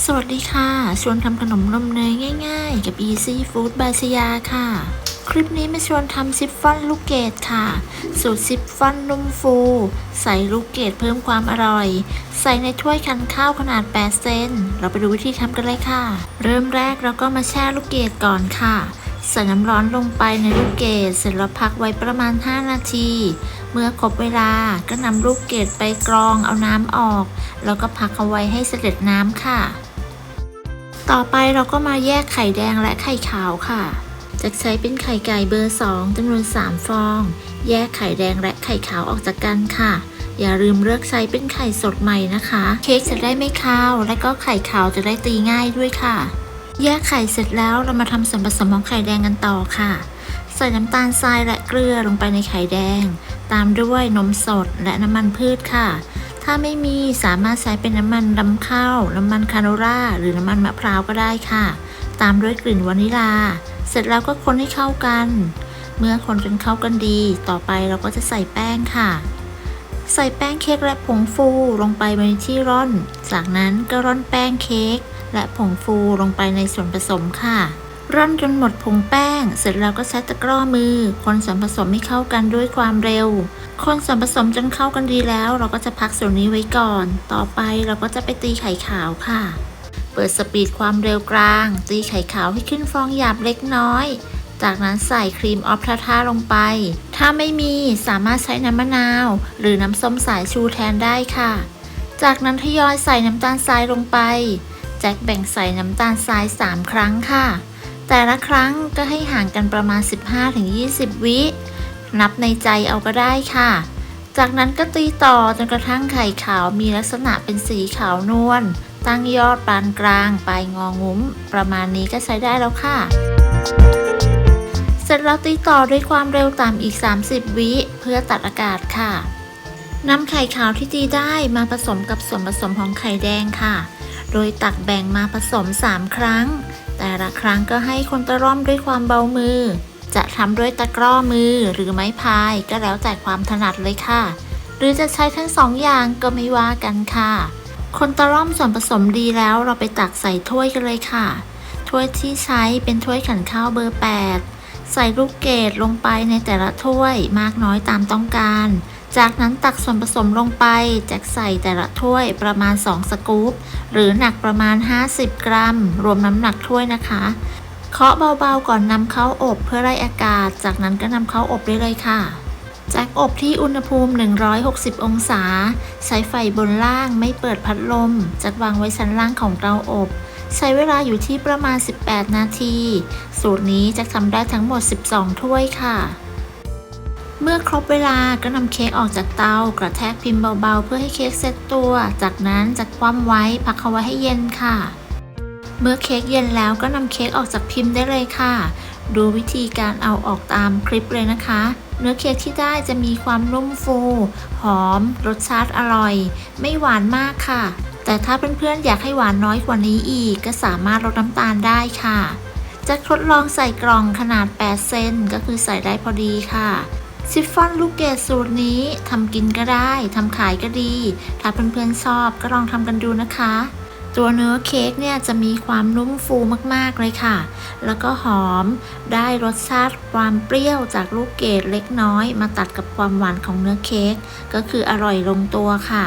สวัสดีค่ะชวนทำขนมนมเนยง่ายๆกับ Easy Food by ชยาค่ะ คลิปนี้มาชวนทำซิฟฟ่อนลูกเกดค่ะสูตรซิฟฟ่อนนุ่มฟูใส่ลูกเกดเพิ่มความอร่อยใส่ในถ้วยคั้นข้าวขนาด8เซนเราไปดูวิธีทำกันเลยค่ะเริ่มแรกเราก็มาแช่ลูกเกดก่อนค่ะใส่น้ำร้อนลงไปในลูกเกดเสร็จแล้วพักไว้ประมาณ5นาทีเมื่อครบเวลาก็นำลูกเกดไปกรองเอาน้ำออกแล้วก็พักเอาไว้ให้เสด็จน้ำค่ะต่อไปเราก็มาแยกไข่แดงและไข่ขาวค่ะจะใช้เป็นไข่ไก่เบอร์2จำนวน3ฟองแยกไข่แดงและไข่ขาวออกจากกันค่ะอย่าลืมเลือกใช้เป็นไข่สดใหม่นะคะเค้กจะได้ไม่คาวและก็ไข่ขาวจะได้ตีง่ายด้วยค่ะแยกไข่เสร็จแล้วเรามาทำส่วนผสมของไข่แดงกันต่อค่ะใส่น้ำตาลทรายและเกลือลงไปในไข่แดงตามด้วยนมสดและน้ำมันพืชค่ะถ้าไม่มีสามารถใช้เป็นน้ำมันรำข้าวน้ำมันคาโนล่าหรือน้ำมันมะพร้าวก็ได้ค่ะตามด้วยกลิ่นวานิลาเสร็จแล้วก็คนให้เข้ากันเมื่อคนจนเข้ากันดีต่อไปเราก็จะใส่แป้งค่ะใส่แป้งเค้กและผงฟูลงไปในที่ร่อนจากนั้นก็ร่อนแป้งเค้กและผงฟูลงไปในส่วนผสมค่ะร่อนจนหมดผงแป้งเสร็จแล้วก็ใช้ตะกร้อมือคนส่วนผสมให้เข้ากันด้วยความเร็วคนส่วนผสมจนเข้ากันดีแล้วเราก็จะพักส่วนนี้ไว้ก่อนต่อไปเราก็จะไปตีไข่ขาวค่ะเปิดสปีดความเร็วกลางตีไข่ขาวให้ขึ้นฟองหยาบเล็กน้อยจากนั้นใส่ครีมออฟทาทาลงไปถ้าไม่มีสามารถใช้น้ำมะนาวหรือน้ำส้มสายชูแทนได้ค่ะจากนั้นทยอยใส่น้ำตาลทรายลงไปแจ็คแบ่งใส่น้ำตาลทราย3ครั้งค่ะแต่ละครั้งก็ให้ห่างกันประมาณ 15-20 วินับในใจเอาก็ได้ค่ะจากนั้นก็ตีต่อจนกระทั่งไข่ขาวมีลักษณะเป็นสีขาวนวลตั้งยอดปานกลางปลายงองุ้มประมาณนี้ก็ใช้ได้แล้วค่ะเสร็จแล้วตีต่อด้วยความเร็วต่ำอีก30วิเพื่อตัดอากาศค่ะนำไข่ขาวที่ตีได้มาผสมกับส่วนผสมของไข่แดงค่ะโดยตักแบ่งมาผสม3ครั้งแต่ละครั้งก็ให้คนตะร่อมด้วยความเบามือจะทำด้วยตะกร้อมือหรือไม้พายก็แล้วแต่ความถนัดเลยค่ะหรือจะใช้ทั้ง2อย่างก็ไม่ว่ากันค่ะคนตะร่อมส่วนผสมดีแล้วเราไปตักใส่ถ้วยกันเลยค่ะถ้วยที่ใช้เป็นถ้วยขันข้าวเบอร์8ใส่ลูกเกดลงไปในแต่ละถ้วยมากน้อยตามต้องการจากนั้นตักส่วนผสมลงไปแจกใส่แต่ละถ้วยประมาณ2สกู๊ปหรือหนักประมาณ50กรัมรวมน้ำหนักถ้วยนะคะเคาะเบาๆก่อนนำเข้าอบเพื่อไล่อากาศจากนั้นก็นำเข้าอบได้เลยค่ะแจ็คอบที่อุณหภูมิ160องศาใช้ไฟบนล่างไม่เปิดพัดลมจัดวางไว้ชั้นล่างของเตาอบใช้เวลาอยู่ที่ประมาณ18นาทีสูตรนี้จะทำได้ทั้งหมด12ถ้วยค่ะเมื่อครบเวลาก็นำเค้กออกจากเตากระแทกพิมพ์เบาๆเพื่อให้เค้กเซตตัวจากนั้นจะคว่ำไว้พักเอาไว้ให้เย็นค่ะเมื่อเค้กเย็นแล้วก็นำเค้กออกจากพิมพ์ได้เลยค่ะดูวิธีการเอาออกตามคลิปเลยนะคะเนื้อเค้กที่ได้จะมีความนุ่มฟูหอมรสชาติอร่อยไม่หวานมากค่ะแต่ถ้าเพื่อนๆอยากให้หวานน้อยกว่านี้อีกก็สามารถลดน้ำตาลได้ค่ะจะทดลองใส่กล่องขนาด8เซนก็คือใส่ได้พอดีค่ะซิฟฟ่อนลูกเกดสูตรนี้ทำกินก็ได้ทำขายก็ดีถ้าเพื่อนๆชอบก็ลองทำกันดูนะคะตัวเนื้อเค้กเนี่ยจะมีความนุ่มฟูมากๆเลยค่ะแล้วก็หอมได้รสชาติความเปรี้ยวจากลูกเกดเล็กน้อยมาตัดกับความหวานของเนื้อเค้กก็คืออร่อยลงตัวค่ะ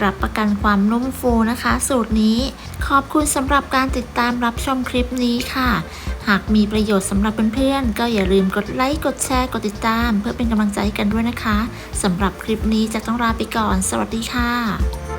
รับประกันความนุ่มฟูนะคะสูตรนี้ขอบคุณสำหรับการติดตามรับชมคลิปนี้ค่ะหากมีประโยชน์สำหรับเพื่อนๆก็อย่าลืมกดไลค์กดแชร์กดติดตามเพื่อเป็นกำลังใจกันด้วยนะคะสำหรับคลิปนี้จะต้องลาไปก่อนสวัสดีค่ะ